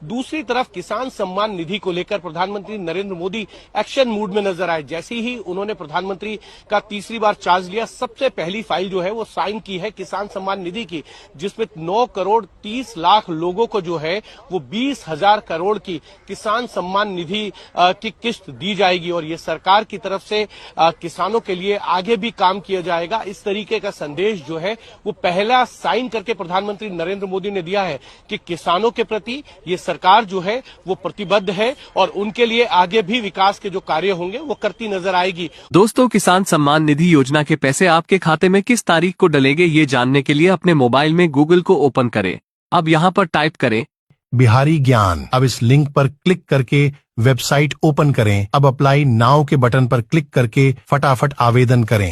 दूसरी तरफ किसान सम्मान निधि को लेकर प्रधानमंत्री नरेंद्र मोदी एक्शन मूड में नजर आए। जैसे ही उन्होंने प्रधानमंत्री का तीसरी बार चार्ज लिया, सबसे पहली फाइल जो है वो साइन की है किसान सम्मान निधि की, जिसमें 9 करोड़ 30 लाख लोगों को जो है वो 20,000 करोड़ की किसान सम्मान निधि की किस्त दी जाएगी और ये सरकार की तरफ से किसानों के लिए आगे भी काम किया जाएगा। इस तरीके का संदेश जो है वो पहला साइन करके प्रधानमंत्री नरेंद्र मोदी ने दिया है कि किसानों के प्रति ये सरकार जो है वो प्रतिबद्ध है और उनके लिए आगे भी विकास के जो कार्य होंगे वो करती नजर आएगी। दोस्तों, किसान सम्मान निधि योजना के पैसे आपके खाते में किस तारीख को डलेंगे, ये जानने के लिए अपने मोबाइल में गूगल को ओपन करें। अब यहाँ पर टाइप करें बिहारी ज्ञान। अब इस लिंक पर क्लिक करके वेबसाइट ओपन करें। अब अप्लाई नाउ के बटन पर क्लिक करके फटाफट आवेदन करें।